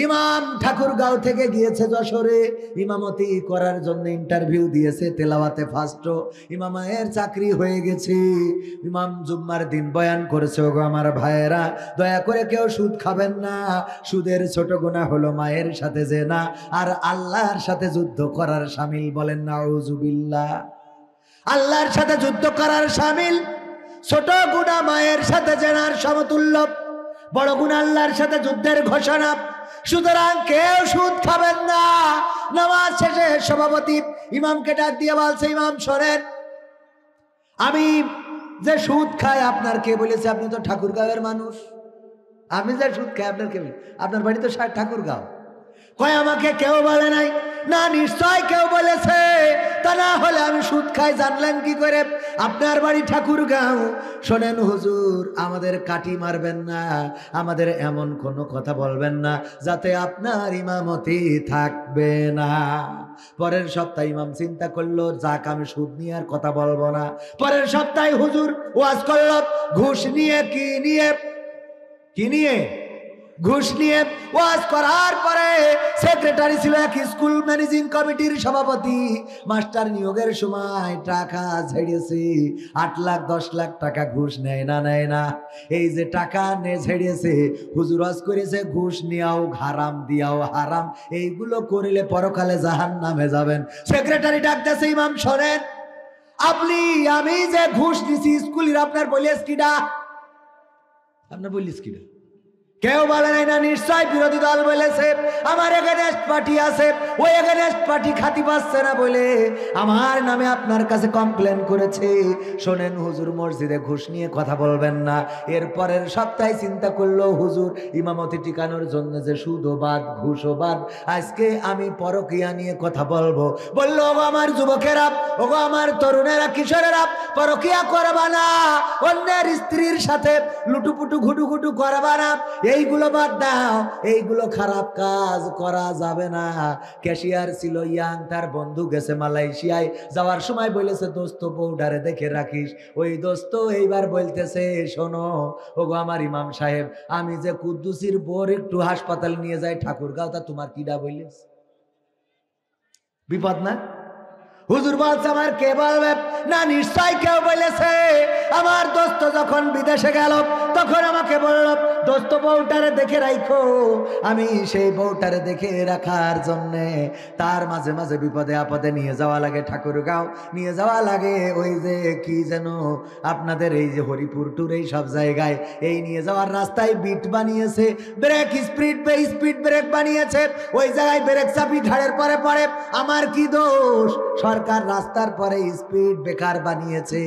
ইমাম ঠাকুরগাঁও থেকে গিয়েছে যশোরে ইমামতি করার জন্য, ইন্টারভিউ দিয়েছে, তেলাওয়াতে ফার্স্ট, ইমামের চাকরি হয়ে গেছে। ইমাম জুম্মার দিন বয়ান করেছে, ওগো আমার ভাইয়েরা, দয়া করে কেউ সুদ খাবেন না। সুদের ছোট গুনাহ হলো মায়ের সাথে জেনা আর আল্লাহর সাথে যুদ্ধ করার শামিল। বলেন নাউজুবিল্লাহ। আল্লাহর সাথে যুদ্ধ করার শামিল। ছোট গুনাহ মায়ের সাথে জেনার সমতুল্য, বড় গুনাহ আল্লাহর সাথে যুদ্ধের ঘোষণা। সুতরাং কেউ সুদ খাবেন না। নামাজ শেষে সভাপতি ইমামকে ডাক দিয়ে বলছে, ইমাম শোনেন, আমি যে সুদ খাই আপনার কে বলেছে? আপনি তো ঠাকুরগাঁওয়ের মানুষ। আমি যে সুদ খাই আপনার কে? আপনার বাড়ি তো ঠাকুরগাঁও। কয় আমাকে কেউ বলে নাই। না, নিশ্চয় কেউ বলেছে, তা না হলে আমি সুদ খাই জানলেন কি করে? আপনার বাড়ি ঠাকুরগাঁও। শোনেন হুজুর, আমাদের কাটি মারবেন না, আমাদের এমন কোনো কথা বলবেন না যাতে আপনার ইমামতি থাকবে না। পরের সপ্তাহে ইমাম চিন্তা করলো, যাক আমি সুদ নিয়ে আর কথা বলবো না। পরের সপ্তাহে হুজুর ওয়াজ করলো ঘুষ নিয়ে। কি নিয়ে? ঘুষ নিয়ে। ওয়াজ করার পরে সেক্রেটারি ছিল এক স্কুল ম্যানেজিং কমিটির সভাপতি। মাস্টার নিয়োগের সময় টাকা ঝেড়েছে, 8 লাখ 10 লাখ টাকা ঘুষ নেয় না। এই যে টাকা নে ঝেড়েছে, হুজুর ওয়াজ করেছে ঘুষ নিয়াও হারাম, দিয়াও হারাম, এইগুলো করিলে পরকালে জাহান্নামে যাবেন। সেক্রেটারি ডাকতেছে, ইমাম শোনেন, আমি যে ঘুষ দিছি স্কুলের, আপনার বলিস কিডা? আপনার বলিস কিডা? কেউ বলে নাই। না, নিশ্চয় বিরোধী দল বলেছে। আমার এগেনস্ট পার্টি আছে, ওই এগেনস্ট পার্টি খাতি পাচ্ছে না বলে আমার নামে আপনার কাছে কমপ্লেন করেছে। শোনেন হুজুর, মসজিদে ঘুষ নিয়ে কথা বলবেন না। এরপরের সপ্তাহে চিন্তা করলো হুজুর ইমামতি টিকানোর জন্য যে সুদও বাদ ঘুষও বাদ, আজকে আমি পরকিয়া নিয়ে কথা বলবো। বললো, ওগো আমার যুবকেরা, ওগো আমার তরুণেরা, কিশোরেরা, পরকিয়া করবা না, অন্যের স্ত্রীর সাথে লুটুপুটু ঘুটুঘুটু করবা না, এইগুলো বাদ দাও, এইগুলো খারাপ কাজ করা যাবে না। ক্যাশিয়ার ছিল ইয়াং, তার বন্ধু গেছে মালয়েশিয়ায়, যাওয়ার সময় বলেছে দোস্ত বউডারে দেখে রাখিস। ওই দোস্ত এইবার বলতেছে, শোনো ওগো আমার ইমাম সাহেব, আমি যে কুদ্দুসির বোর একটু হাসপাতাল নিয়ে যাই ঠাকুরগাঁও, তা তোমার কিডা বলিস? বিপদ না? হুজুর বলছে, আমার কে বলবে? না, নিশ্চয় কেউ বলেছে। আমার দোস্ত যখন বিদেশে গেল তখন আমাকে বলল, দোস্ত বউটারে দেখে রাখো। আমি সেই বউটারে দেখে রাখার জন্যে তার মাঝে মাঝে বিপদে আপদে নিয়ে যাওয়া লাগে ঠাকুরগাঁও, নিয়ে যাওয়া লাগে ওই যে কি যেন আপনাদের এই যে হরিপুর টুর, এই সব জায়গায় এই নিয়ে যাওয়ার রাস্তায় বিট বানিয়েছে, ব্রেক স্পিড ব্রেক বানিয়েছে, ওই জায়গায় ব্রেক চাপি ঘাড়ের পরে পড়ে। আমার কি দোষ? সরকার রাস্তার পরে স্পিড ব্রেকার বানিয়েছে,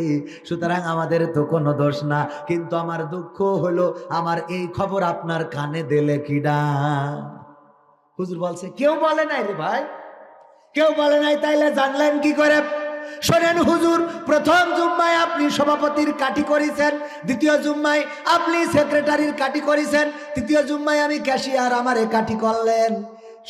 সুতরাং আমাদের তো কোনো দোষ না। কিন্তু আমার দুঃখ হলো, আমার এই খবর আপনার কানে দিলে কিডা? হুজুর বলছে, কেউ বলে নাই রে ভাই, কেউ বলে নাই। তাইলে জানলেন কি করে? শোনেন হুজুর, প্রথম জুম্মায় আপনি সভাপতির কাটি করেছেন, দ্বিতীয় জুম্মায় আপনি সেক্রেটারির কাটি করেছেন, তৃতীয় জুম্মায় আমি ক্যাশিয়ার, আমারে কাটি করলেন।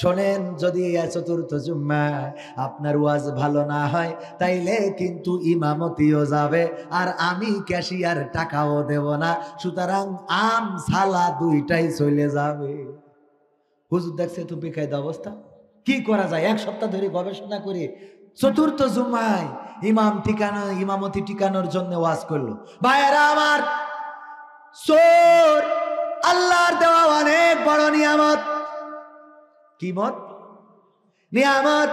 শোনেন, যদি চতুর্থ জুম্মায় আপনার ওয়াজ ভালো না হয় তাইলে কিন্তু ইমামতিও যাবে, আর আমি ক্যাশিয়ার টাকাও দেব না। সুতরাং আম সালা দুইটাই চলে যাবে। হুজুর দেখছে তো বেকায়দা অবস্থা, কি করা যায়? 1 সপ্তাহ ধরে গবেষণা করে চতুর্থ জুম্মায় ইমামতি টিকানোর জন্য ওয়াজ করলো। ভাইয়েরা আমার, চোর আল্লাহর দেওয়া অনেক বড় নিয়ামত। কি মত? নিয়ামত।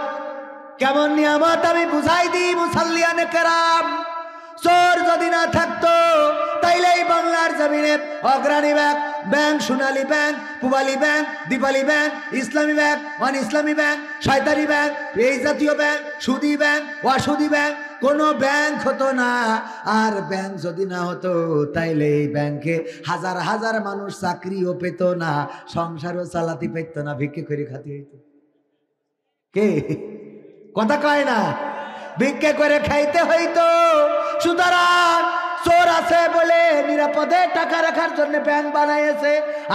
কেমন নিয়ামত আমি বুঝাই দিই মুসাল্লিয়ানে কেরাম। চোর যদি না থাকতো তাইলে এই বাংলার জমিনে Agrani bank, Sonali bank, Pubali bank, Dipali bank, Islami bank, অন ইসলামী ব্যাংক, শয়তানি ব্যাংক, এই জাতীয় ব্যাংক, সুদী ব্যাংক, অসুদী ব্যাংক, কোনো ব্যাংক হতো না। আর ব্যাংক যদি না হতো তাইলে এই ব্যাংকে হাজার হাজার মানুষ চাকরিও পেত না, সংসারও চালাতে পেত না, ভিক্ষে করে খাতে হইতো। কে কথা কয় না? ভিক্ষে করে খাইতে হইতো। সুতরাং চোর আছে বলে নিরাপদে টাকা রাখার জন্য ব্যাংক বানাইছে,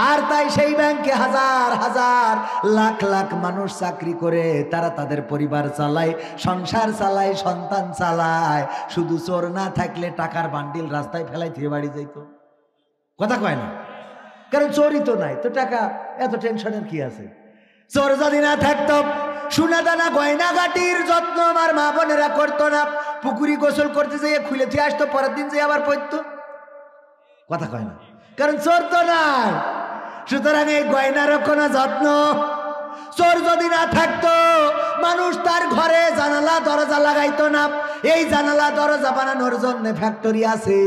আর তাই সেই ব্যাংকে হাজার হাজার লাখ লাখ মানুষ চাকরি করে, তারা তাদের পরিবার চালায়, সংসার চালায়, সন্তান চালায়। শুধু চোর না থাকলে টাকার বান্ডিল রাস্তায় ফেলাই দিয়ে বাড়ি যাইতো। কথা কয় না? কারণ চোরই তো নাই, তো টাকা এত টেনশনের কি আছে? চোর যদি না থাকতো, সোনা দানা গয়না গাটির যত্ন আমার মা বোনেরা করতো না, পুকুরি গোসল করতে যেয়ে খুলে দিয়ে আসতো, পরের দিন যে আবার পড়তো। কথা কয় না, কারণ চোর তো নাই। সুতরাং এই গয়নারও কোনো যত্ন, চোর যদি না থাকতো মানুষ তার ঘরে জানালা দরজা লাগাইতো না। এই জানালা দরজা বানানোর জন্য ফ্যাক্টরি আছে,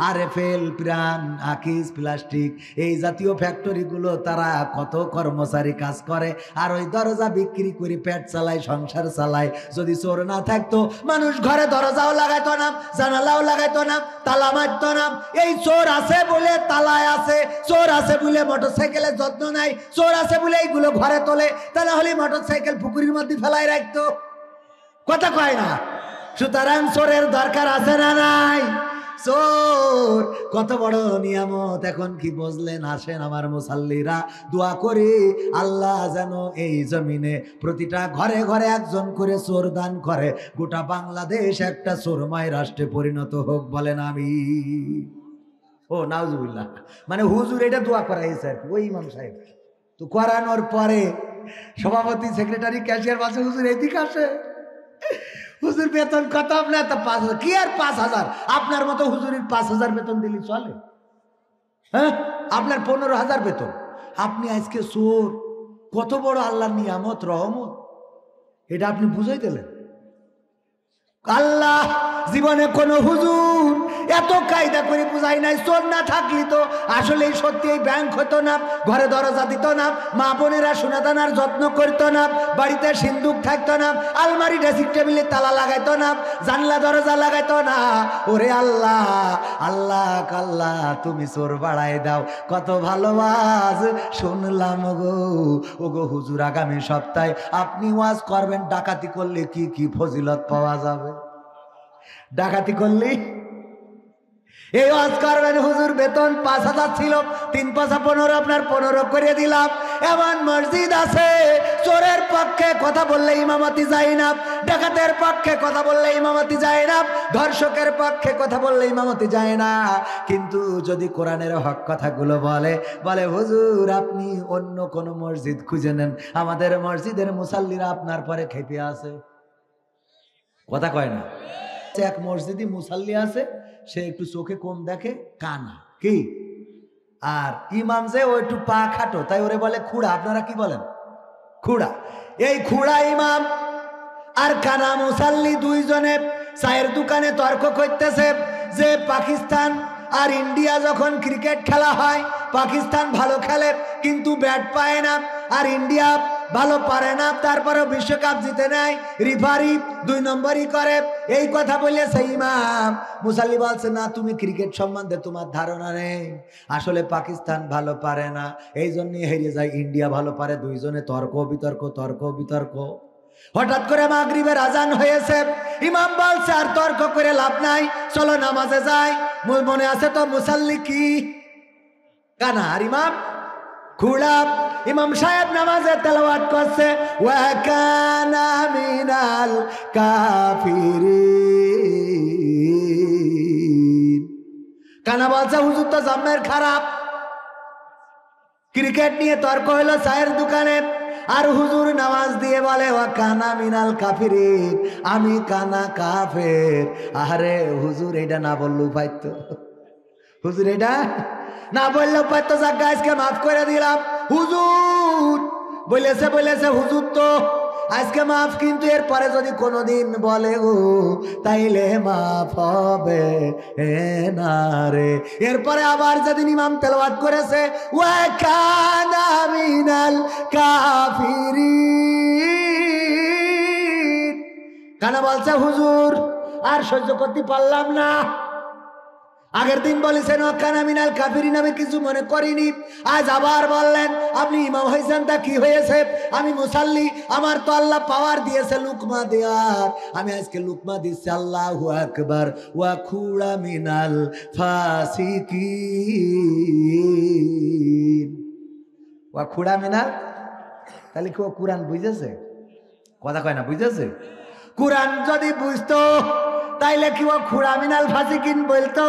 আরএফএল, প্রাণ, আকিস, প্লাস্টিক, এই জাতীয় ফ্যাক্টরিগুলো তারা কত কর্মচারী কাজ করে, আর ওই দরজা বিক্রি করে পেট চালায়, সংসার চালায়। যদি চোর না থাকতো মানুষ ঘরে দরজাও লাগাইতো না, জানালাও লাগাইতো না, তালা মারতো না। এই চোর আছে বলে তালায় আছে, চোর আছে বলে মোটরসাইকেলের যত্ন নাই, চোর আছে বলে এইগুলো ঘরে তোলে, তা না হলে মোটরসাইকেল পুকুরের মধ্যে ফেলাই রাখতো। কথা কয় না? সুতরাং চোরের দরকার আছে না নাই? চোর কত বড় নিয়ামত, এখন কি বুঝলেন? আসেন আমার মুসাল্লিরা, দোয়া করি আল্লাহ যেন এই জমিনে প্রতিটা ঘরে ঘরে একজন করে চোর দান করে, গোটা বাংলাদেশ একটা চোরময় রাষ্ট্রে পরিণত হোক। বলেন আমি। ও নাউজুবিল্লাহ, মানে হুজুর এটা দোয়া করাইছে আর কি, ওই ইমাম সাহেব তো করানোর পরে সভাপতি, সেক্রেটারি, ক্যাশিয়ার বাসে হুজুর এদিকে আসে, হুজুর বেতন কত আপনার? তো 5,000। কি আর 5,000? আপনার মতো হুজুরের 5,000 বেতন দিলে চলে? হ্যাঁ, আপনার 15,000 বেতন। আপনি আজকে চোর, কত বড় আল্লাহর নিয়ামত, রহমত, এটা আপনি বুঝাই দিলেন। আল্লাহ জীবনে কোন হুজুর এত কায়দা করে বুঝাই নাই। চোর না থাকলে তো আসলে সত্যি এই ব্যাংক হতো না, ঘরে দরজা দিত না, মা বোনেরা সোনাদানার যত্ন করতো না, বাড়িতে সিন্দুক থাকতো না, আলমারি ড্রেসিং টেবিলে তালা লাগাইতো না, জানলা দরজা লাগাইতো না। ওরে আল্লাহ, আল্লাহ আল্লাহ তুমি চোর বাড়াই দাও, কত ভালোবাস শুনলাম গো। ও গো হুজুর, আগামী সপ্তাহে আপনি ওয়াজ করবেন, ডাকাতি করলে কি কি ফজিলত পাওয়া যাবে? ডাকাতি করলে এই ওয়াজ করবেন, হুজুর বেতন 5,000 ছিল, 3 5 15, আপনার 15 করে দিলাম। এমন মসজিদ আছে চোরের পক্ষে কথা বললে ইমামতি যায় না, ডাকাতের পক্ষে কথা বললে ইমামতি যায় না, ধর্ষকের পক্ষে কথা বললে ইমামতি যায় না। কিন্তু যদি কোরআনের হক কথাগুলো বলে হুজুর আপনি অন্য কোন মসজিদ খুঁজে নেন, আমাদের মসজিদের মুসাল্লিরা আপনার পরে খেপে আছে। কথা কয় না? এক মসজিদে মুসাল্লি আছে, সে একটু চোখে কম দেখে, কানা, কি, আর ইমাম যে ও একটু পা খাটো, তাই ওরে বলে খুড়া। আপনারা কি বলেন? খুড়া। এই খুড়া ইমাম আর কানা মুসাল্লি দুইজনে চায়ের দোকানে তর্ক করতেছে যে পাকিস্তান আর ইন্ডিয়া যখন ক্রিকেট খেলা হয়, পাকিস্তান ভালো খেলে কিন্তু ব্যাট পায় না, আর ইন্ডিয়া ভালো পারে না, তারপরেও বিশ্বকাপ জিতে নেয়, রিফারি 2 নম্বরই করে। এই কথা বলে সেই ইমাম মুসাল্লি বলছে, না তুমি ক্রিকেট সম্বন্ধে তোমার ধারণা নেই, আসলে পাকিস্তান ভালো পারে না, এই জন্যই হেরে যায়, ইন্ডিয়া ভালো পারে। দুইজনে তর্ক বিতর্ক। হঠাৎ করে মাগরিবের আজান হয়েছে, ইমাম বলছে আর তর্ক করে লাভ নাই, চলো নামাজে যাই। মনে আছে তো মুসাল্লি কি, কানা, আর ইমাম খুড়া। ইমাম সাহেব নামাজে তেলাওয়াত করছে, ওয়া কানা মিনাল কাফিরিন। কানা বলছে হুজুর তো জামের খারাপ। ক্রিকেট নিয়ে তর্ক হলো চায়ের দোকানে, আর হুজুর নামাজ দিয়ে বলে ওয়া কানা মিনাল কাফিরিন, আমি কানা কাফের। আরে হুজুর এটা না বললেও পাইতো, হুজুর এটা না বললেও পাইতো, যাক আজকে মাফ করে দিলাম। হুজুর বলেছে হুজুর তো আজকে মাফ, কিন্তু এরপরে যদি কোনোদিন বলে ও তাইলে মাফ হবে না রে। এরপরে আবার যেদিন ইমাম তেলাওয়াত করেছে ওয়া কানা মিনাল কাফিরিন, কানা বলছে হুজুর আর সহ্য করতে পারলাম না। আগের দিন বলেছেন ওয়াকানা মিনাল কাফিরিন, আমি কিছু মনে করিনি, আজ আবার বললেন আপনি ইমাম হয়েছেন, তা কি হয়েছে? আমি মুসাল্লি, আমার তো আল্লাহ পাওয়ার দিয়েছে লুকমা দেওয়ার, আমি আজকে লুকমা দিচ্ছি। আল্লাহু আকবার। ওয়া খুড়া মিনাল ফাসিকিন, ওয়া খুড়া মিনাল। তাহলে কি ও কোরআন বুঝেছে? কথা কয় না, বুঝেছে? কোরআন যদি বুঝতো তাইলে কি ও খুড়া মিনাল ফাসিকিন বলতো?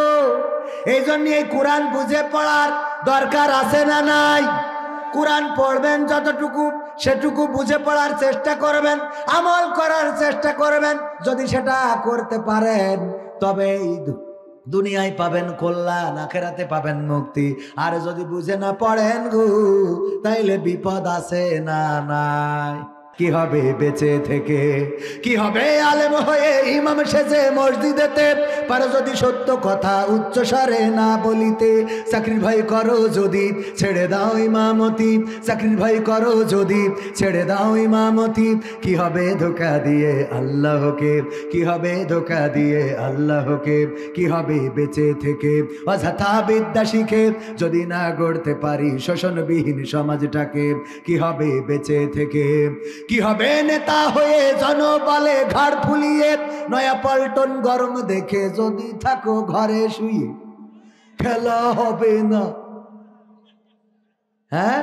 এই জন্য এই কোরআন বুঝে পড়ার দরকার আছে না নাই? কোরআন পড়বেন যতটুকু সেটুকু বুঝে পড়ার চেষ্টা করবেন, আমল করার চেষ্টা করবেন। যদি সেটা করতে পারেন তবে দুনিয়ায় পাবেন কল্যাণ, আখেরাতে পাবেন মুক্তি। আর যদি বুঝে না পড়েন গো, তাইলে বিপদ আছে না নাই? কি হবে বেঁচে থেকে? কি হবে আলেম হয়ে ইমাম সেজে মসজিদেতে? পারো যদি সত্য কথা উচ্চ স্বরে না বলিতে। চাকরির ভাই করো যদি ছেড়ে দাও ইমামতি, চাকরির ভাই করো যদি ছেড়ে দাও ইমামতি। কি হবে ধোঁকা দিয়ে আল্লাহকে? কি হবে ধোঁকা দিয়ে আল্লাহকে? কি হবে বেঁচে থেকে অযথা বিদ্যা শিখে যদি না গড়তে পারি শোষণবিহীন সমাজটাকে? কি হবে বেঁচে থেকে? কি হবে নেতা হয়ে জনবলে ঘাড় ফুলিয়ে? নয়া পল্টন গরম দেখে যদি থাকো ঘরে শুয়ে, খেলা হবে না। হ্যাঁ,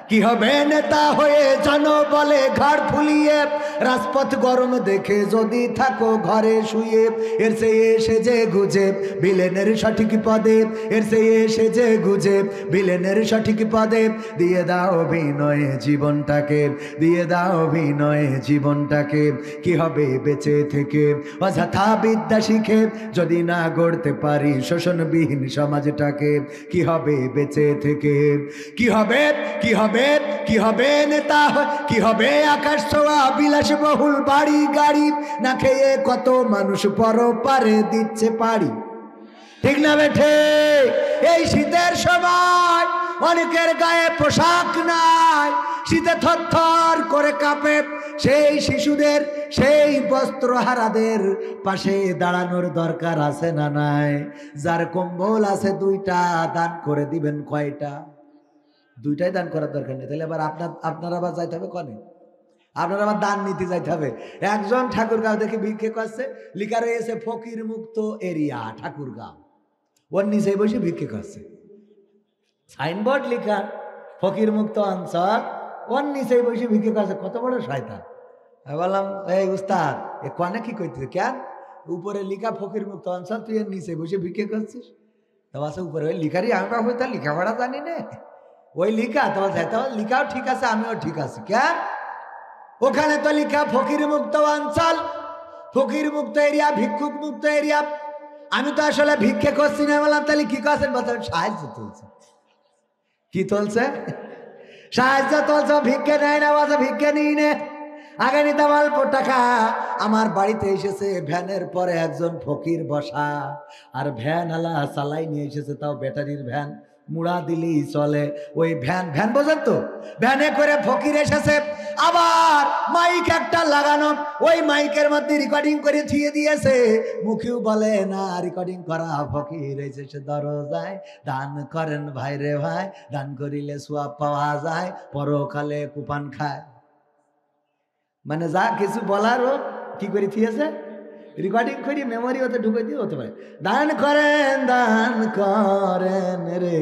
কি হবে নেতা হয়ে জনবলে ঘাড় ফুলিয়ে? রাজপথ গরম দেখে যদি থাকো ঘরে শুয়ে। এর চেয়ে সেজে গুজে বিলেনের সঠিক পদে, এর চেয়ে সেজে গুজে বিলেনের সঠিক পদে দিয়ে দাও বিনয়ে জীবনটাকে, দিয়ে দাও বিনয়ে জীবনটাকে। কি হবে বেঁচে থেকে অযথা বিদ্যা শিখে যদি না গড়তে পারি শোষণবিহীন সমাজটাকে? কি হবে বেঁচে থেকে? কি হবে, কি হবে, কি হবে নেতা? কি হবে আকাশ ছোঁয়া বিলাসবহুল বাড়ি গাড়ি? না খেয়ে কত মানুষ পরপারে দিচ্ছে পাড়ি। ঠিক না বেঠে? এই শীতের সময় অনেকের গায়ে পোশাক নাই, শীতে থরথর করে কাঁপে। সেই শিশুদের, সেই বস্ত্রহারাদের পাশে দাঁড়ানোর দরকার আছে না নাই? যার কম্বল আছে দুইটা, দান করে দিবেন কয়টা? দুইটাই দান করার দরকার নেই। তাহলে আবার আপনারা আবার যাইতে হবে কনে? আপনারা আবার দান নিতে যাইতে হবে। একজন ঠাকুরগাঁও দেখে ভিক্ষে করছে, লিখা রয়েছে ফকির মুক্ত এরিয়া ঠাকুরগাঁও। ওর নিচে বসে ভিক্ষে করছে, সাইনবোর্ড লিখা ফকির মুক্ত অঞ্চল, ওর নিচে বসে ভিক্ষে করছে। কত বড় শয়তান! আমি বললাম, এই উস্তাদ এ কনে কি করতেছে? কেন উপরে লিখা ফকির মুক্ত অঞ্চল, তুই এর নিচে বসে ভিক্ষে করছিস? তো আছে উপরে ওই লিখারই আমি হয়তো লেখাপড়া জানি না, ওই লিখা তোমার যাইতে হবে। লিখাও ঠিক আছে, আমিও ঠিক আছে। কেন ওখানে তো লিখা ফকির মুক্ত অঞ্চল, ফকির মুক্ত এরিয়া, ভিক্ষুক মুক্ত এরিয়া। আমি তো আসলে ভিক্ষে করছি না। বললাম তাহলে কি করছেন? বলতে সাহায্য তুলছে। কি তুলছে? সাহায্য তুলছে, ভিক্ষে নেয় না। বলছে ভিক্ষে নিই নে, আগে নিতাম অল্প টাকা। আমার বাড়িতে এসেছে ভ্যানের পরে একজন ফকির বসা, আর ভ্যান আলা চালাই নিয়ে এসেছে, তাও ব্যাটারির ভ্যান, মুড়া দিলেই চলে। ওই ভ্যান, ভ্যান বোঝেন তো, ভ্যানে করে ফকির এসেছে, আবার মাইক একটা লাগানো, ওই মাইকের মধ্যে রেকর্ডিং করে থিয়ে দিয়েছে। মুখেও বলে না রেকর্ডিং করা। ফকির এসেছে দরজায়, দান করেন ভাই রে ভাই, দান করিলে সোয়াব পাওয়া যায়, পরকালে কুপান খায়। মানে যা কিছু বলারও কি করে থিয়েছে, রেকর্ডিং করি মেমোরি ওতে ঢুকে দিয়ে হতে পারে। দান করেন রে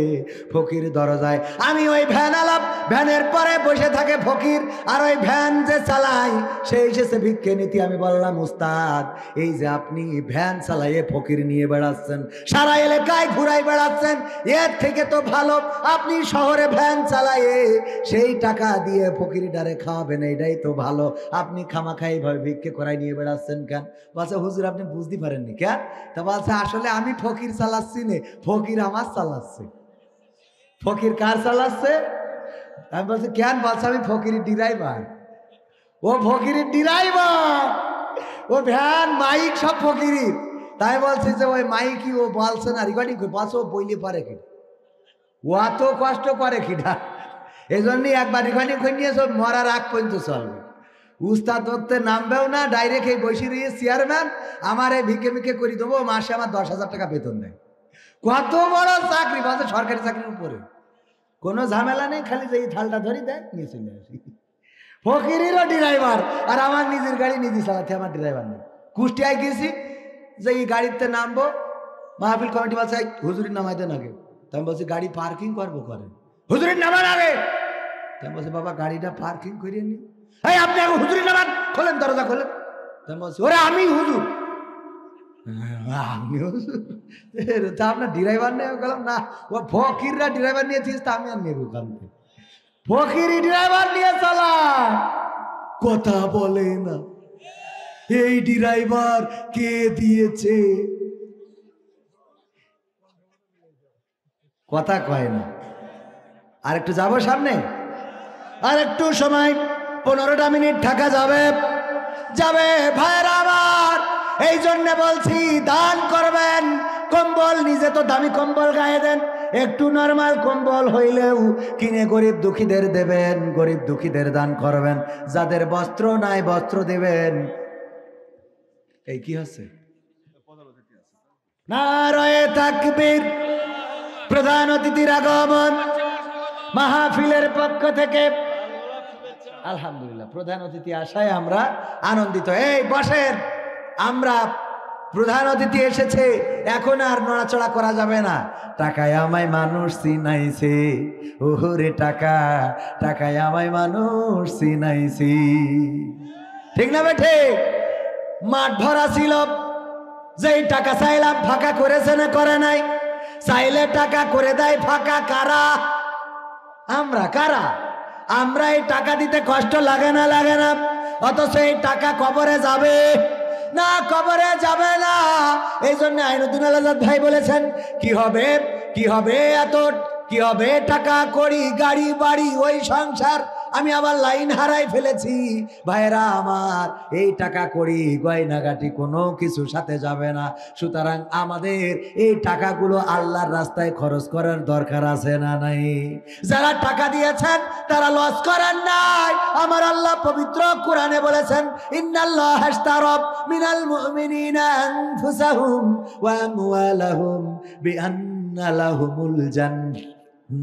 ফকির দরজায়। আমি ওই ভ্যান আলাপ, ভ্যানের পরে বসে থাকে ফকির, আর ওই ভ্যান যে চালাই সে এসেছে ভিক্ষে নীতি। আমি বললাম, উস্তাদ এই যে আপনি ভ্যান চালাইয়ে ফকির নিয়ে বেড়াচ্ছেন, সারা এলাকায় ঘুরাই বেড়াচ্ছেন, এর থেকে তো ভালো আপনি শহরে ভ্যান চালাইয়ে সেই টাকা দিয়ে ফকির ডারে খাওয়াবেন, এটাই তো ভালো। আপনি খামাখাই ভাবে ভিক্ষে করাই নিয়ে বেড়াচ্ছেন কেন? বলছে হুজুর আপনি বুঝতে পারেননি কেন? তা বলছে আসলে আমি ফকির চালাচ্ছি না, ফকির আমার চালাচ্ছে। ফকির কার চালাচ্ছে? আমি বলছি কেন? বলছে আমি ফকিরের ড্রাইভার। ও ফকিরের ড্রাইভার, ও ভ্যান মাইক সব ফকিরের। তাই বলছে যে ওই মাইকই ও বলছে না রেকর্ডিং করে, বলছে ও বইলে পারে কি, ও এত কষ্ট করে কিনা। এই জন্যই একবার রেকর্ডিং করে নিয়ে সব মরার আগ পর্যন্ত চলবে। উস্তাদ ধরতে নামবেও না, ডাইরেক্ট এই বসে রয়ে চেয়ারম্যান, আমার এই ভিক্ষে ভিক্ষে করে দেবো, মাসে আমার 10,000 টাকা বেতন দেয়। কত বড় চাকরি! বলছে সরকারি চাকরির উপরে কোনো ঝামেলা নেই, খালি যে এই থালটা ধরি দেয় নিয়ে চলে আসি। ফকিরেরও ড্রাইভার, আর আমার নিজের গাড়ি নিজে চালাতে আমার ড্রাইভার নেই। কুষ্টিয়ায় গেছি, যে এই গাড়িতে নামবো, মাহফিল কমিটি বলছে হুজুরির নামাই দেন আগে। তো আমি বলছি গাড়ি পার্কিং করবো করে, হুজুরির নামান আগে। তো আমি বলছি বাবা গাড়িটা পার্কিং করিয়ে নি। এই আপনি আগে হুজুরির নামান, খোলেন দরজা খোলেন। তো আমি বলছি ওরে আমি হুজুর। আমিও তা আপনার ড্রাইভার নিয়ে গেলাম না, ও ফকিররা ড্রাইভার নিয়েছিস, তা আমি আর নেব ওখান থেকে। ফকিরি ড্রাইভার নিয়ে চালা, কথা বলে না। এই ড্রাইভার কে দিয়েছে, কথা কয় না। আর একটু যাবো সামনে, আর একটু সময় 15টা মিনিট থাকা যাবে যাবে ভাইরা আমার। এই জন্য বলছি দান করবেন। কম্বল, নিজে তো দামি কম্বল গায়ে দেন, একটু নরমাল কম্বল হইলেও কিনে গরিব দুঃখীদের দেবেন, গরিব দুঃখীদের দান করবেন। যাদের বস্ত্র নাই বস্ত্র দেবেন। এই কি হচ্ছে? নারায়ে তাকবীর। প্রধান অতিথির আগমন মাহফিলের পক্ষ থেকে আলহামদুলিল্লাহ। প্রধান অতিথি আসায় আমরা আনন্দিত। এই বসেন, আমরা প্রধান অতিথি এসেছে, এখন আর নড়াচড়া করা যাবে না। টাকায় আমায় মানুষ চিনাইছে, ওহরে টাকা, টাকায় আমায় মানুষ চিনাইছে। ঠিক না বেঠে? মাঠ ভরা ছিল, যেই টাকা চাইলাম ফাঁকা করেছে না করে নাই? চাইলে টাকা করে দেয় ফাঁকা কারা? আমরা। কারা? আমরা। এই টাকা দিতে কষ্ট লাগে না? লাগে না। অথচ এই টাকা কবরে যাবে না, কবরে যাবে না। এই জন্য আইনুদ্দিন আল আজাদ ভাই বলেছেন, কি হবে, কি হবে এত, কি হবে টাকা করি গাড়ি বাড়ি ওই সংসার। আমি আবার লাইন হারাই ফেলেছি। ভাইরা আমার, এই টাকা করি গয়নাগাটি কোনো কিছু সাথে যাবে না। সুতরাং আমাদের এই টাকাগুলো আল্লাহর রাস্তায় খরচ করার দরকার আছে না নাই? যারা টাকা দিয়েছেন তারা লস করেন নাই। আমার আল্লাহ পবিত্র কোরআনে বলেছেন, ইন্নাল্লাহা আশতারা মিনাল মুমিনিনা আনফুসাহুম ওয়া আমওয়ালাহুম বিআন্না লাহুমুল জান্নাহ।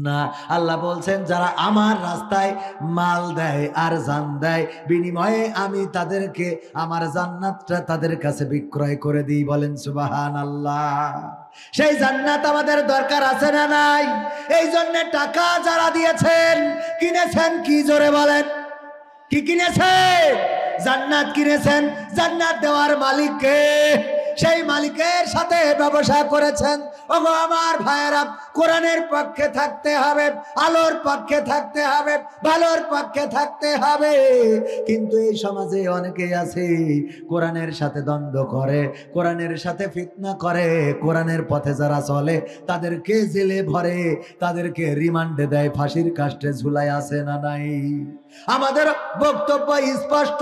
না, আল্লাহ বলছেন যারা আমার রাস্তায় মাল দেয় আর জান দেয়, বিনিময়ে আমি তাদেরকে আমার জান্নাতটা তাদের কাছে বিক্রয় করে দিই। বলেন সুবহানাল্লাহ। সেই জান্নাত আমাদের দরকার আছে না নাই? এই জন্য টাকা যারা দিয়েছেন, কিনেছেন কি? জোরে বলেন, কি কিনেছেন? জান্নাত কিনেছেন। জান্নাত দেওয়ার মালিককে, সেই মালিকের সাথে ব্যবসা করেছেন। ওগো আমার ভাইয়েরা, কোরআনের পক্ষে থাকতে হবে, আলোর পক্ষে থাকতে হবে, ভালোর পক্ষে থাকতে হবে। কিন্তু এই সমাজে অনেকেই আছে কোরআনের সাথে দ্বন্দ্ব করে, কোরআনের সাথে ফিতনা করে। কোরআনের পথে যারা চলে তাদেরকে জেলে ভরে, তাদেরকে রিমান্ডে দেয়, ফাঁসির কাস্টে ঝুলাই, আছে না নাই? আমাদের বক্তব্য স্পষ্ট,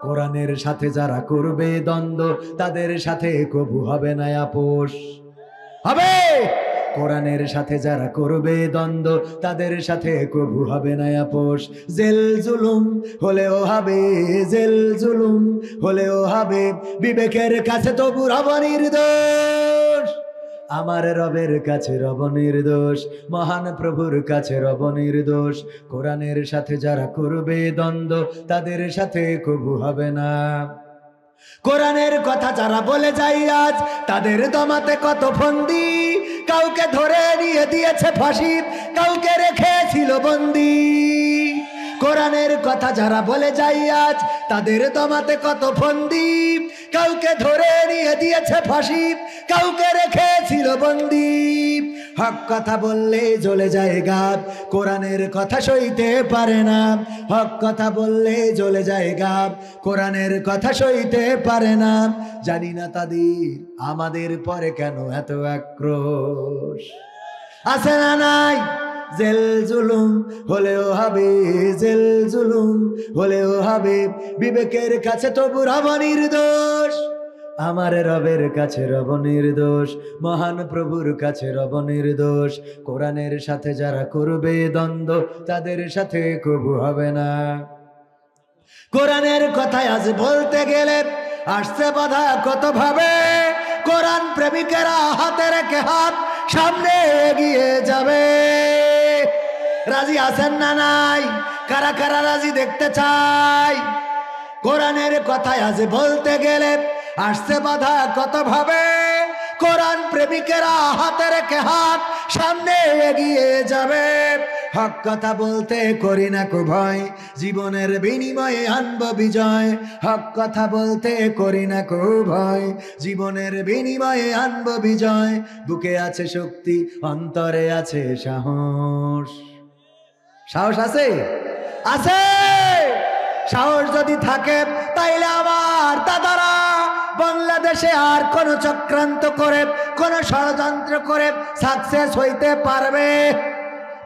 কোরআনের সাথে যারা করবে দ্বন্দ্ব তাদের সাথে কবু হবে না আপোষ। হবে? কোরআনের সাথে যারা করবে দ্বন্দ্ব তাদের সাথে কবু হবে না আপোষ। জেল জুলুম হলেও হবে, জেল জুলুম হলেও হবে, বিবেকের কাছে তবু রব নির্দোষ। আমার রবের কাছে রব নির্দোষ, মহান প্রভুর কাছে রব নির্দোষ। কোরআনের সাথে যারা করবে দ্বন্দ্ব তাদের সাথে কবু হবে না। কোরআনের কথা যারা বলে যায় আজ, তাদের দমাতে কত ফন্দি। কাউকে ধরে নিয়ে দিয়েছে ফাঁসি, কাউকে রেখেছিল বন্দি। কোরআনের কথা যারা বলে যায় আজ, তাদের দমাতে কত ফন্দি। কাউকে ধরে নিয়ে দিয়েছে ফাঁসি, কাউকে রেখেছিল বন্দি। হক কথা বললে জ্বলে যায় গাব, কোরআনের কথা সইতে পারে না। হক কথা বললে জ্বলে যায় গাব, কোরআনের কথা সইতে পারে না। জানি না তাদের আমাদের পরে কেন এত আক্রোশ। আছে না নাই? জেল জুলুম হলেও হবে, জেল জুলুম হলেও হবে, বিবেকের কাছে তবু রব নির্দোষ। আমার রবের কাছে রব নির্দোষ, মহান প্রভুর কাছে রব নির্দোষ। কোরআনের সাথে যারা করবে দ্বন্দ্ব তাদের সাথে কবু হবে না। কোরআনের কথায় আজ বলতে গেলে আসছে বাধা কত ভাবে। কোরআন প্রেমিকেরা হাতে রেখে হাত সামনে এগিয়ে যাবে। রাজি আছেন না নাই? কারা কারা রাজি দেখতে চাই? কোরআনের কথায় আজ বলতে গেলে আসছে বাধা কত ভাবে। কোরআন প্রেমিকেরা হাতে রেখে হাত সামনে এগিয়ে যাবে। হক কথা বলতে করি না কো ভয়, জীবনের বিনিময়ে আনব বিজয়। হক কথা বলতে করি না কো ভয়, জীবনের বিনিময়ে আনব বিজয়। বুকে আছে শক্তি, অন্তরে আছে সাহস। সাহস আছে? আছে। সাহস যদি থাকে তাইলে আমার দাদারা বাংলাদেশে আর কোন চক্রান্ত করে, কোন ষড়যন্ত্র করে সাকসেস হইতে পারবে?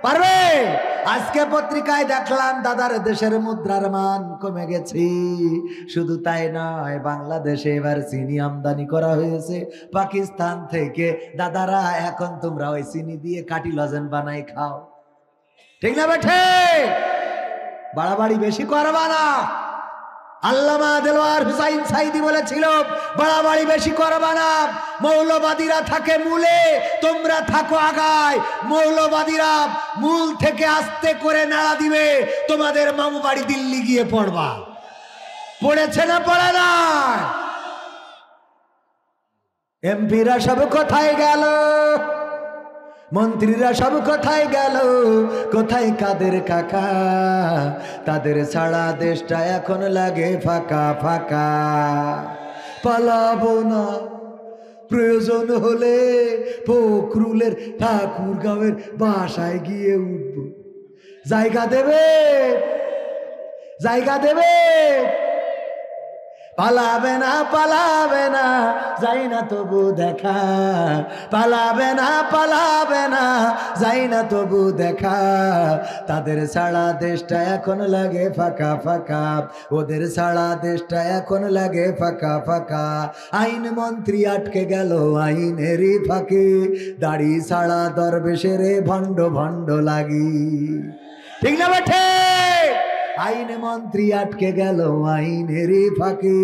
পারবে? আজকে পত্রিকায় দেখলাম দাদার দেশের মুদ্রার মান কমে গেছে। শুধু তাই নয়, বাংলাদেশে এবার চিনি আমদানি করা হয়েছে পাকিস্তান থেকে। দাদারা এখন তোমরা ওই চিনি দিয়ে কাটি লজেন বানাই খাও। ঠিক না বেঠে? বাড়াবাড়ি বেশি করবা না। আল্লামা দেলোয়ার হুসাইন সাইদি বলেছিল, বাড়াবাড়ি বেশি করবা না। মৌলবাদীরা থাকে মূলে, তোমরা থাকো আগায়। মৌলবাদীরা মূল থেকে আস্তে করে নাড়া দিবে, তোমাদের মামু বাড়ি দিল্লি গিয়ে পড়বা। পড়েছে না পড়ে না? এমপিরা সব কোথায় গেল? মন্ত্রীরা সব কোথায় গেল? কোথায় কাদের কাকা? তাদের ছাড়া দেশটা এখন লাগে ফাঁকা ফাঁকা। পালাবো না, প্রয়োজন হলে ফখরুলের ঠাকুরগাঁওয়ের বাসায় গিয়ে উঠব। জায়গা দেবে? জায়গা দেবে? পালাবে না, পালাবে না, যাই না তবু দেখা। পালাবে না, পালাবে না, যাই না তবু দেখা। তাদের ছাড়া দেশটা এখন লাগে ফাঁকা ফাঁকা, ওদের ছাড়া দেশটা এখন লাগে ফাঁকা ফাঁকা। আইন মন্ত্রী আটকে গেল আইনেরই ফাঁকে, দাড়ি ছাড়া দরবেশের ভণ্ড ভণ্ড লাগি। ঠিক না বেঠে? আইন মন্ত্রী আটকে গেল আইনেরই ফাঁকে,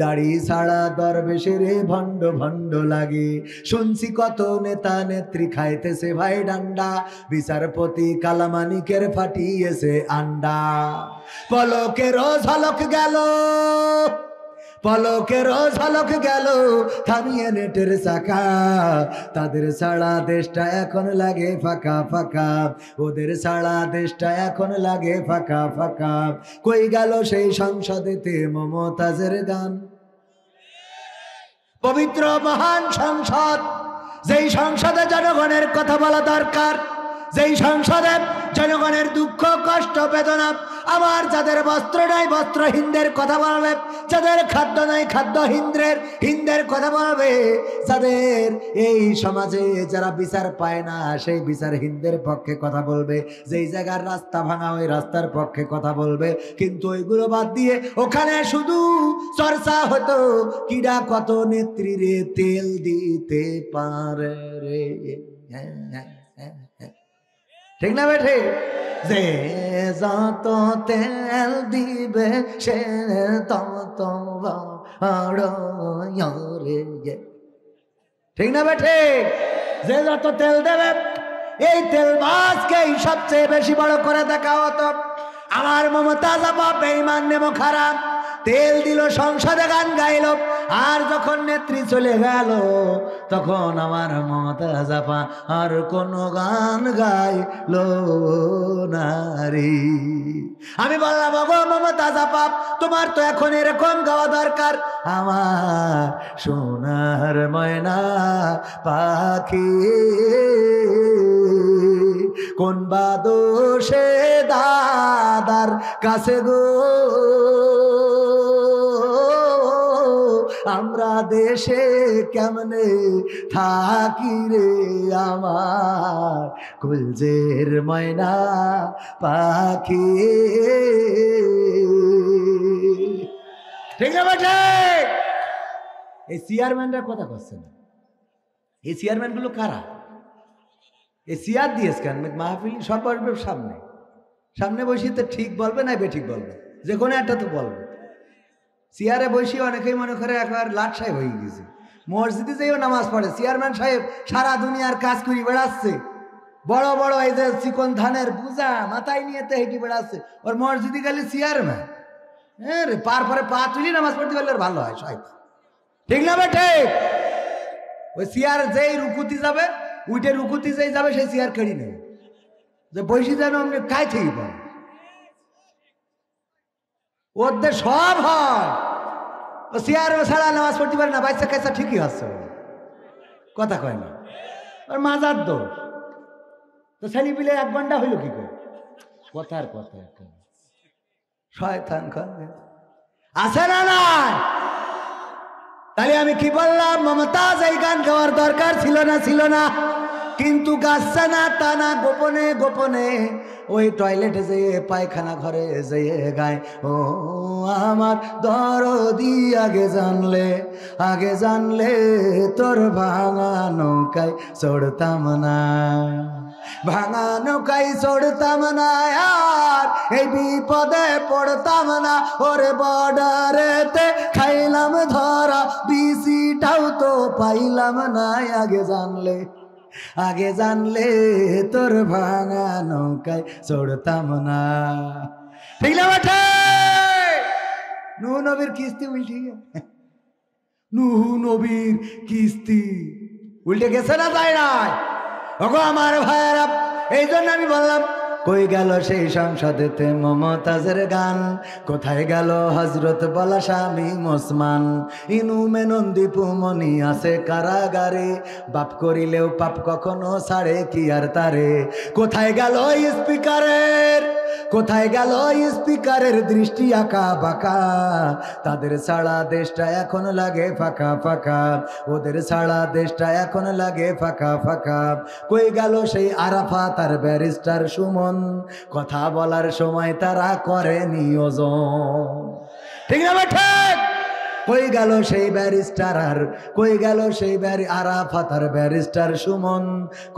দাড়ি ছাড়া দরবেশের ভণ্ড ভণ্ড লাগে। শুনছি কত নেতা নেত্রী খাইতেছে ভাই ডান্ডা, বিচারপতি কালামানিকের ফাটিয়েছে আন্ডা। পলকেরও ঝলক গেল, পলকেরও ঝলক গেল, থামিয়ে নেটের চাকা। তাদের ছাড়া দেশটা এখন লাগে ফাঁকা ফাঁকা, ওদের ছাড়া দেশটা এখন লাগে ফাঁকা ফাঁকা। কই গেল সেই সংসদেতে মমতাজের গান? পবিত্র মহান সংসদ, যেই সংসদে জনগণের কথা বলা দরকার, যেই সংসদে জনগণের দুঃখ কষ্ট বেদনা, আমার যাদের বস্ত্র নাই বস্ত্রহীনদের কথা বলবে, যাদের খাদ্য নাই খাদ্যহীনদের কথা বলবে, যাদের এই সমাজে যারা বিচার পায় না সেই বিচারহীনদের পক্ষে কথা বলবে, যেই জায়গার রাস্তা ভাঙা ওই রাস্তার পক্ষে কথা বলবে। কিন্তু ওইগুলো বাদ দিয়ে ওখানে শুধু চর্চা হতো কিডা কত নেত্রী রে তেল দিতে পারে রে। ঠিক না বেঠে? যে যত তেল দিবে সে তত বড় রে। ঠিক না বেঠে? যে যত তেল দেবে, এই তেল মাছকেই সবচেয়ে বেশি বড় করে দেখা হতো। আমার মমতাজ আপা বেঈমান নেমো খারাপ, তেল দিল সংসদে গান গাইল, আর যখন নেত্রী চলে গেল তখন আমার মমতাজ আপা আর কোনো গান গাইল না রে। আমি বললাম, ওগো মমতাজ আপা, তোমার তো এখন এরকম গাওয়া দরকার। আমার সোনার ময়না পাখি কোন বাদোষে দাদার কাছে গো, আমরা দেশে কেমনে থাকি রে আমার কুলজের ময়না পাখি। ঠিক আছে? এই চেয়ারম্যানরা কথা করছে না। এই চেয়ারম্যান গুলো কারা? এই চেয়ার দিয়েছে কেন? মাহফিল সব বসবে সামনে, সামনে বসে তো ঠিক বলবে না বেঠিক বলবে, যে কোনো একটা তো বলবে। চেয়ারে বসে অনেকেই মনে করে একবার লাট সাহেব হয়ে গেছে। মসজিদে যেও নামাজ পড়ে, চেয়ারম্যান সাহেব সারা দুনিয়ার কাজ করে বেড়াচ্ছে, বড় বড় এই যে চিকন ধানের বুঝা মাথায় নিয়ে তো হেঁটে বেড়াচ্ছে। ওর মসজিদে গেলে চেয়ারম্যান, হ্যাঁ রে, পার পরে পা তুলি নামাজ পড়তে পারলে ভালো হয় শয়তান। ঠিক না বেঠে? ওই চেয়ার যেই রুকুতি যাবে, উইটে রুকুতি যেই যাবে সেই চেয়ার কেড়ে নেবে। যে বৈশি যেন আপনি কাই থেকে পান ওদের সব হয় ও চেয়ার ছাড়া নামাজ পড়তে পারে না বাচ্চা কাচ্চা ঠিকই হচ্ছে কথা কয় না ওর মাজার দোষ তো ছেলে পিলে 1 ঘন্টা হইল কি করে কথার কথা শয়তান আছে না নাই তাহলে আমি কি বললাম মমতাজ এই গান গাওয়ার দরকার ছিল না কিন্তু গাচ্ছে না তা না গোপনে গোপনে ওই টয়লেটে যেয়ে পায়খানা ঘরে যেয়ে গায় ও আমার দরদি আগে জানলে তোর ভাঙা নৌকায় চড়তাম না ভাঙা নৌকায় চড়তাম না আর এই বিপদে পড়তাম না ওরে বর্ডারেতে খাইলাম ধরা বিসিটাও তো পাইলাম না আগে জানলে তোর ভাঙা নৌকায় চড়তাম না ঠিক না বেঠে নূহ নবীর কিস্তি উল্টে নূহ নবীর কিস্তি উল্টে গেছে না তাই নাই ওগো আমার ভাইয়েরা এই জন্য আমি বললাম কই গেল সেই সংসদেতে মমতাজের গান কোথায় গেল হজরত বলা স্বামী ওসমান ইনু মেনন্দীপু মনি আছে কারাগারে বাপ করিলেও পাপ কখনো ছাড়ে কি আর তারে কোথায় গেল স্পিকারের দৃষ্টি আঁকা বাঁকা তাদের ছাড়া দেশটা এখন লাগে ফাঁকা ফাঁকা ওদের ছাড়া দেশটা এখন লাগে ফাঁকা ফাঁকা কই গেল সেই আরাফাত আর ব্যারিস্টার সুমন কথা বলার সময় তারা করে নিয়োজন ঠিক না ঠিক কই গেল সেই ব্যারিস্টার আর কই গেল সেই আরাফাত আর ব্যারিস্টার সুমন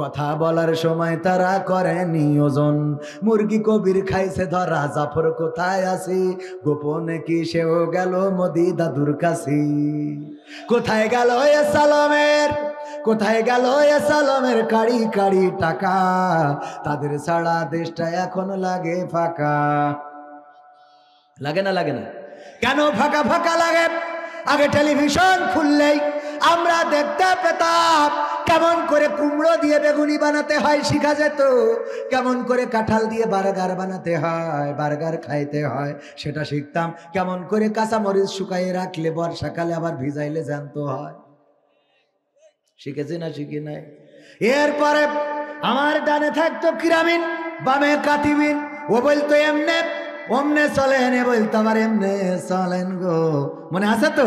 কথা বলার সময় তারা করে নিয়োজন মুরগি কবির খাইছে ধরা জাফর কোথায় আছে গোপনে কি সেও গেল মোদি দাদুর কাছে কোথায় গেল সালামের কাড়ি কাড়ি টাকা তাদের ছাড়া দেশটা এখন লাগে ফাঁকা লাগে না কেন ফাঁকা ফাঁকা লাগে আগে টেলিভিশন খুললেই আমরা দেখতে পেতাম কেমন করে কুমড়ো দিয়ে বেগুনি বানাতে হয় শিখা যেত কেমন করে কাঁঠাল দিয়ে বার্গার বানাতে হয় বার্গার খাইতে হয় সেটা শিখতাম কেমন করে কাঁচামরিচ শুকাইয়ে রাখলে বর্ষাকালে আবার ভিজাইলে জ্যান্ত হয় শিখেছি না শিখি নাই এরপরে আমার ডানে থাকতো কিরামিন বামে কাতিবিন ও বলতো এমনে অমনে চলেন বলতো আবার এমনে চলেন গো মনে আছে তো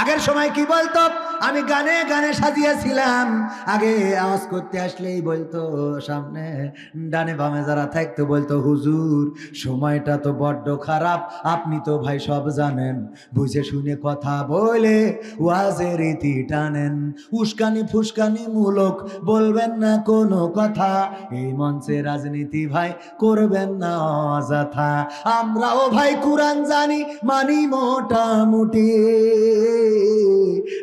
আগের সময় কি বলতো আমি গানে গানে সাজিয়েছিলাম আগে আওয়াজ করতে আসলেই বলতো সামনে ডানে বামে যারা থাকতো বলতো হুজুর সময়টা তো বড্ড খারাপ আপনি তো ভাই সব জানেন বুঝে শুনে কথা বলে ওয়াজের রীতি টানেন উস্কানি ফুসকানি মূলক বলবেন না কোনো কথা এই মঞ্চে রাজনীতি ভাই করবেন না অযথা আমরাও ভাই কুরআন জানি মানি মোটামুটি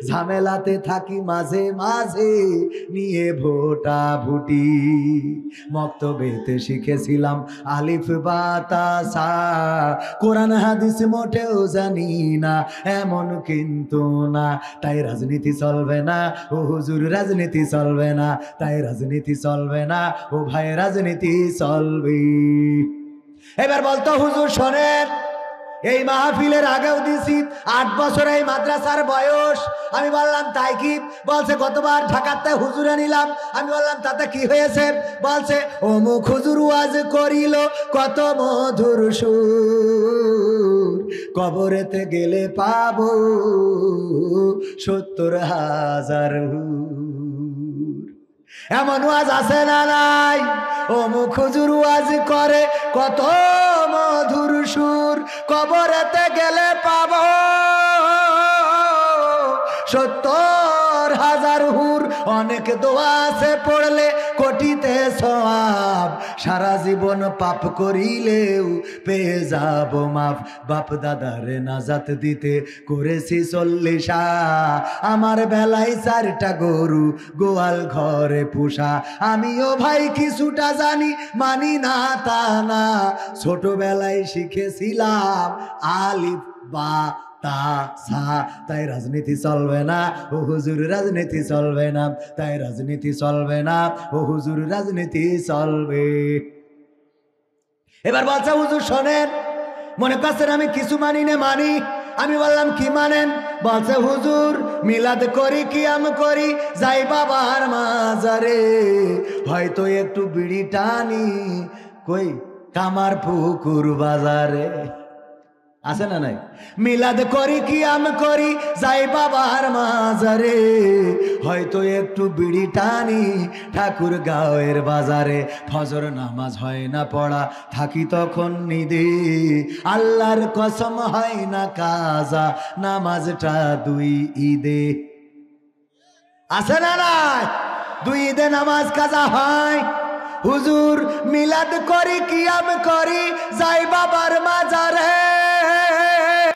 ঝামেলাতে থাকি মাঝে মাঝে নিয়ে ভোটা ভুটি মক্তবেতে শিখেছিলাম আলিফ বা তা সা কোরআন হাদিস মোটেও জানি না এমন কিন্তু না তাই রাজনীতি চলবে না ও হুজুর রাজনীতি চলবে না তাই রাজনীতি চলবে না ও ভাই রাজনীতি চলবে এবার বলতো হুজুর শোনেন এই মাহফিলের আগেও দিছি 8 বছর এই মাদ্রাসার বয়স আমি বললাম তাই কি বলছে গতবার ঢাকাতে হুজুরে নিলাম আমি বললাম তাতে কি হয়েছে বলছে অমুক হুজুর ওয়াজ করিল কত মধুর সুর কবরেতে গেলে পাবো 70,000 হুর এমন ওয়াজ আছে না নাই অমুক হুজুর ওয়াজ করে কত মধুর সুর কবরেতে গেলে পাবো 70,000 হুর অনেক দোয়া আছে পড়লে কোটিতে সওয়াব সারা জীবন পাপ করিলেও পেয়ে যাব মাফ বাপ দাদারে নাজাত দিতে করেছি 40 আমার বেলায় 4টা গরু গোয়াল ঘরে পোষা আমিও ভাই কিছুটা জানি মানি না তা না ছোটবেলায় শিখেছিলাম আলিফ বা তা সা, তাই রাজনীতি চলবে না ও হুজুর, রাজনীতি চলবে না, তাই রাজনীতি চলবে না ও হুজুর, রাজনীতি চলবে। এবার বলছে হুজুর শোনেন, মনে করছেন আমি কিছু মানি না, মানি। আমি বললাম কি মানেন? বলছে হুজুর মিলাদ করি, কিয়াম করি, যাই বাবার মাজারে, হয়তো একটু বিড়ি টানি, কই কামার পুকুর বাজারে। আছে না নাই? মিলাদ করি, কিয়াম করি, যাই বাবার মাজারে, হয়তো একটু বিড়ি টানি ঠাকুর গাঁয়ের বাজারে। ফজর নামাজ হয় না পড়া, থাকি তখন নিদে, আল্লাহর কসম হয় না কাজা, নামাজটা 2 ঈদে। আছে না নাই? 2 ঈদে নামাজ কাজা হয়। হুজুর মিলাদ করি, কিয়াম করি, যাই বাবার মাজারে,